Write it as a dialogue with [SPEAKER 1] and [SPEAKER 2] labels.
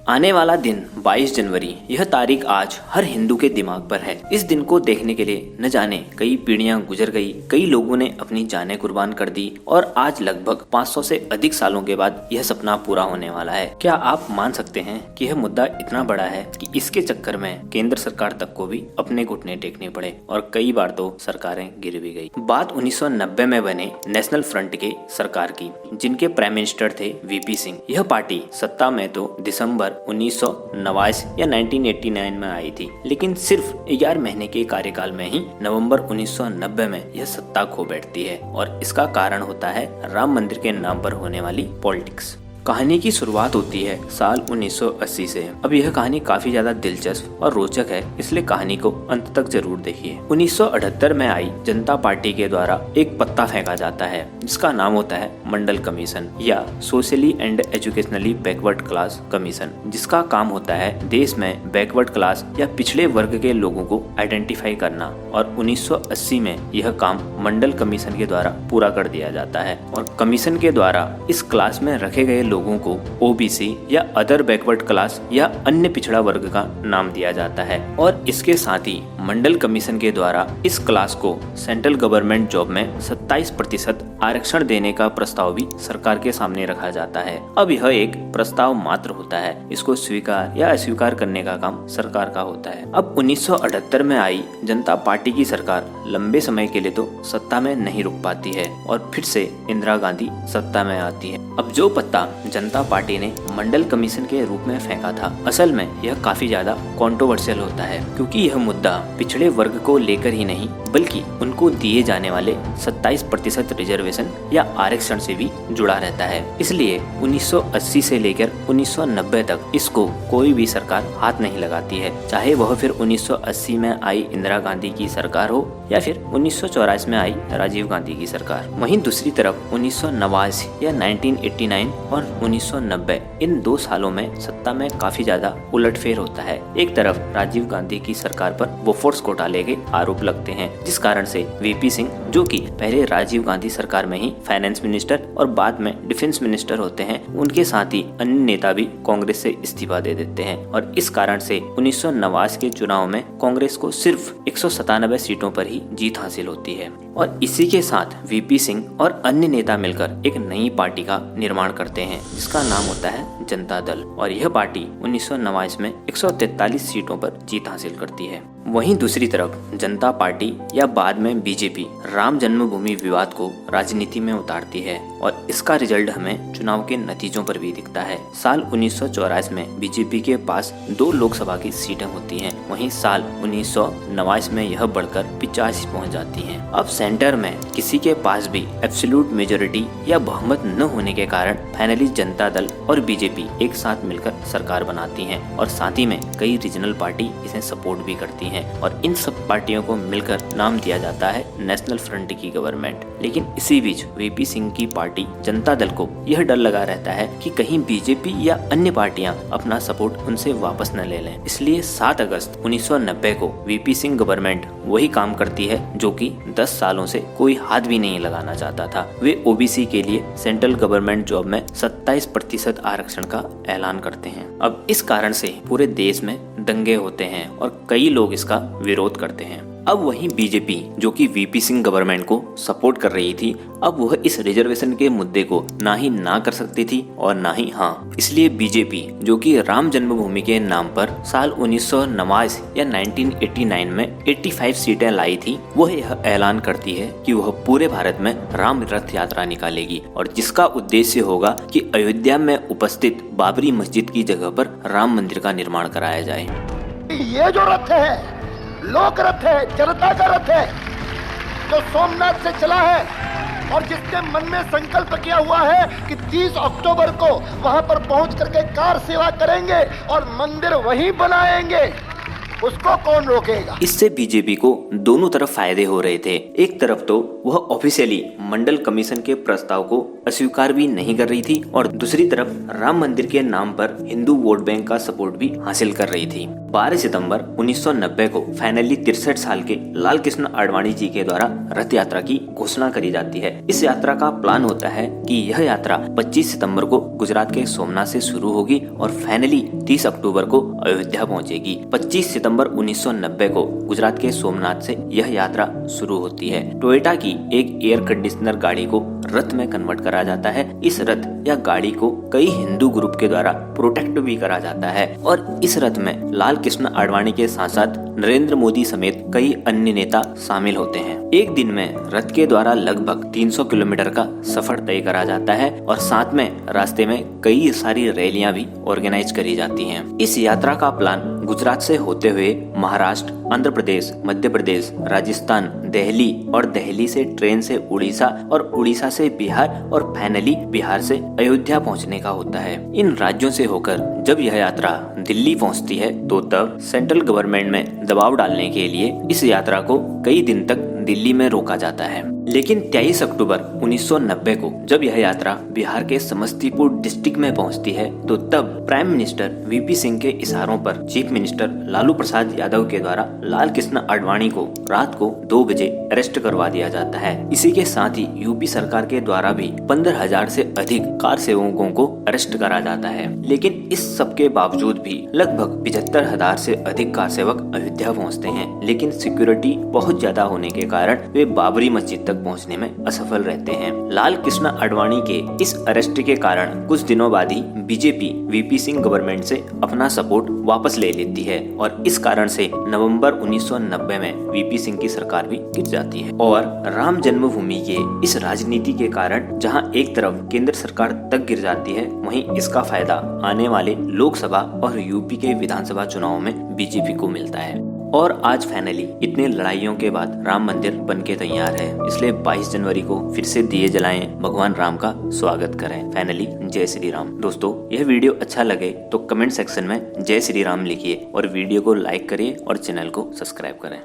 [SPEAKER 1] आने वाला दिन 22 जनवरी, यह तारीख आज हर हिंदू के दिमाग पर है। इस दिन को देखने के लिए न जाने कई पीढ़ियां गुजर गई, कई लोगों ने अपनी जानें कुर्बान कर दी और आज लगभग 500 से अधिक सालों के बाद यह सपना पूरा होने वाला है। क्या आप मान सकते हैं कि यह मुद्दा इतना बड़ा है कि इसके चक्कर में केंद्र सरकार तक को भी अपने घुटने टेकने पड़े और कई बार तो सरकारें गिर भी गई। बात 1990 में बने नेशनल फ्रंट के सरकार की, जिनके प्राइम मिनिस्टर थे वीपी सिंह। यह पार्टी सत्ता में तो दिसंबर 1989 या 1989 में आई थी, लेकिन सिर्फ 11 महीने के कार्यकाल में ही नवंबर 1990 में यह सत्ता खो बैठती है और इसका कारण होता है राम मंदिर के नाम पर होने वाली पॉलिटिक्स। कहानी की शुरुआत होती है साल 1980 से। अब यह कहानी काफी ज्यादा दिलचस्प और रोचक है, इसलिए कहानी को अंत तक जरूर देखिए। 1978 में आई जनता पार्टी के द्वारा एक पत्ता फेंका जाता है जिसका नाम होता है मंडल कमीशन या socially and educationally backward class commission, जिसका काम होता है देश में बैकवर्ड क्लास या पिछड़े वर्ग के लोगों को आइडेंटिफाई करना। और 1980 में यह काम मंडल कमीशन के द्वारा पूरा कर दिया जाता है और कमीशन के द्वारा इस क्लास में रखे गए लोगों को ओबीसी या अदर बैकवर्ड क्लास या अन्य पिछड़ा वर्ग का नाम दिया जाता है। और इसके साथ ही मंडल कमीशन के द्वारा इस क्लास को सेंट्रल गवर्नमेंट जॉब में 27% आरक्षण देने का प्रस्ताव भी सरकार के सामने रखा जाता है। अब यह एक प्रस्ताव मात्र होता है, इसको स्वीकार या अस्वीकार करने का काम सरकार का होता है। अब 1978 में आई जनता पार्टी की सरकार लंबे समय के लिए तो सत्ता में नहीं रुक पाती है और फिर से इंदिरा गांधी सत्ता में आती है। अब जो पत्ता जनता पार्टी ने मंडल कमीशन के रूप में फेंका था, असल में यह काफी ज्यादा कंट्रोवर्शियल होता है, क्योंकि यह मुद्दा पिछड़े वर्ग को लेकर ही नहीं बल्कि उनको दिए जाने वाले 27% रिजर्वेशन या आरक्षण से भी जुड़ा रहता है। इसलिए 1980 से लेकर 1990 तक इसको कोई भी सरकार हाथ नहीं लगाती है, चाहे वह फिर 1980 में आई इंदिरा गांधी की सरकार हो या फिर 1984 में आई राजीव गांधी की सरकार। वहीं दूसरी तरफ 1989 या 1989 और 1990 इन 2 सालों में सत्ता में काफी ज्यादा उलटफेर होता है। एक तरफ राजीव गांधी की सरकार पर बोफोर्स घोटाले के आरोप लगते हैं, जिस कारण से वीपी सिंह, जो कि पहले राजीव गांधी सरकार में ही फाइनेंस मिनिस्टर और बाद में डिफेंस मिनिस्टर होते हैं, उनके साथ ही अन्य नेता भी कांग्रेस से इस्तीफा दे देते हैं और इस कारण से 1989 के चुनाव में कांग्रेस को सिर्फ 197 सीटों पर ही जीत हासिल होती है। और इसी के साथ वीपी सिंह और अन्य नेता मिलकर एक नई पार्टी का निर्माण करते हैं जिसका नाम होता है जनता दल, और यह पार्टी 1989 में 143 सीटों पर जीत हासिल करती है। वहीं दूसरी तरफ जनता पार्टी या बाद में बीजेपी राम जन्मभूमि विवाद को राजनीति में उतारती है और इसका रिजल्ट हमें चुनाव के नतीजों पर भी दिखता है। साल 1984 में बीजेपी के पास 2 लोकसभा की सीटें होती हैं, वहीं साल 1989 में यह बढ़कर 85 पहुंच जाती हैं। अब सेंटर में किसी के पास भी एब्सोल्यूट मेजोरिटी या बहुमत न होने के कारण फाइनली जनता दल और बीजेपी एक साथ मिलकर सरकार बनाती हैं और साथ ही में कई रीजनल पार्टी इसे सपोर्ट भी करती हैं और इन सब पार्टियों को मिलकर नाम दिया जाता है नेशनल फ्रंट की गवर्नमेंट। लेकिन इसी बीच वीपी सिंह की पार्टी जनता दल को यह डर लगा रहता है कि कहीं बीजेपी या अन्य पार्टियां अपना सपोर्ट उनसे वापस न ले लें। इसलिए 7 अगस्त 1990 को वीपी सिंह गवर्नमेंट वही काम करती है जो कि 10 सालों से कोई हाथ भी नहीं लगाना चाहता था। वे ओबीसी के लिए सेंट्रल गवर्नमेंट जॉब में 27% आरक्षण का ऐलान करते हैं। अब इस कारण से पूरे देश में दंगे होते हैं और कई लोग इसका विरोध करते हैं। अब वहीं बीजेपी, जो कि वीपी सिंह गवर्नमेंट को सपोर्ट कर रही थी, अब वह इस रिजर्वेशन के मुद्दे को ना ही ना कर सकती थी और ना ही हाँ। इसलिए बीजेपी, जो कि राम जन्मभूमि के नाम पर साल 1989 या 1989 में 85 सीटें लाई थी, वह यह ऐलान करती है कि वह पूरे भारत में राम रथ यात्रा निकालेगी और जिसका उद्देश्य होगा कि अयोध्या में उपस्थित बाबरी मस्जिद की जगह पर राम मंदिर का निर्माण कराया जाए।
[SPEAKER 2] ये जो रथ है लोक रथ है, जनता का रथ है, जो सोमनाथ से चला है और जिसके मन में संकल्प किया हुआ है कि 30 अक्टूबर को वहां पर पहुंच करके कार सेवा करेंगे और मंदिर वहीं बनाएंगे, उसको कौन रोकेगा। इससे
[SPEAKER 1] बीजेपी को दोनों तरफ फायदे हो रहे थे। एक तरफ तो वह ऑफिशियली मंडल कमीशन के प्रस्ताव को अस्वीकार भी नहीं कर रही थी और दूसरी तरफ राम मंदिर के नाम पर हिंदू वोट बैंक का सपोर्ट भी हासिल कर रही थी। 12 सितंबर 1990 को फाइनली 63 साल के लाल कृष्ण आडवाणी जी के द्वारा रथ यात्रा की घोषणा करी जाती है। इस यात्रा का प्लान होता है कि यह यात्रा 25 सितंबर को गुजरात के सोमनाथ से शुरू होगी और फाइनली 30 अक्टूबर को अयोध्या पहुंचेगी। 25 सितंबर 1990 को गुजरात के सोमनाथ से यह यात्रा शुरू होती है। टोयोटा की एक एयर कंडीशनर गाड़ी को रथ में कन्वर्ट करा जाता है। इस रथ या गाड़ी को कई हिंदू ग्रुप के द्वारा प्रोटेक्ट भी करा जाता है और इस रथ में लाल कृष्ण आडवाणी के साथ साथ नरेंद्र मोदी समेत कई अन्य नेता शामिल होते हैं। एक दिन में रथ के द्वारा लगभग 300 किलोमीटर का सफर तय करा जाता है और साथ में रास्ते में कई सारी रैलियां भी ऑर्गेनाइज करी जाती हैं। इस यात्रा का प्लान गुजरात से होते हुए महाराष्ट्र, आंध्र प्रदेश, मध्य प्रदेश, राजस्थान, दिल्ली और दिल्ली से ट्रेन से उड़ीसा और उड़ीसा से बिहार और फाइनली बिहार से अयोध्या पहुंचने का होता है। इन राज्यों से होकर जब यह यात्रा दिल्ली पहुंचती है तो तब सेंट्रल गवर्नमेंट में दबाव डालने के लिए इस यात्रा को कई दिन तक दिल्ली में रोका जाता है। लेकिन 23 अक्टूबर 1990 को जब यह यात्रा बिहार के समस्तीपुर डिस्ट्रिक्ट में पहुंचती है तो तब प्राइम मिनिस्टर वीपी सिंह के इशारों पर चीफ मिनिस्टर लालू प्रसाद यादव के द्वारा लाल कृष्ण आडवाणी को रात को 2 बजे अरेस्ट करवा दिया जाता है। इसी के साथ ही यूपी सरकार के द्वारा भी 15,000 से अधिक कार सेवकों को अरेस्ट करा जाता है। लेकिन इस सब के बावजूद भी लगभग 75,000 से अधिक कार सेवक अयोध्या पहुँचते हैं। लेकिन सिक्योरिटी बहुत ज्यादा होने के कारण वे बाबरी मस्जिद तक पहुंचने में असफल रहते हैं। लाल कृष्ण आडवाणी के इस अरेस्ट के कारण कुछ दिनों बाद ही बीजेपी वीपी सिंह गवर्नमेंट से अपना सपोर्ट वापस ले लेती है और इस कारण से नवंबर 1990 में वीपी सिंह की सरकार भी गिर जाती है। और राम जन्मभूमि के इस राजनीति के कारण जहां एक तरफ केंद्र सरकार तक गिर जाती है, वहीं इसका फायदा आने वाले लोकसभा और यूपी के विधानसभा चुनाव में बीजेपी को मिलता है। और आज फाइनली इतने लड़ाइयों के बाद राम मंदिर बनके तैयार है। इसलिए 22 जनवरी को फिर से दिए जलाएं, भगवान राम का स्वागत करें। फाइनली जय श्री राम। दोस्तों, यह वीडियो अच्छा लगे तो कमेंट सेक्शन में जय श्री राम लिखिए और वीडियो को लाइक करिए और चैनल को सब्सक्राइब करें।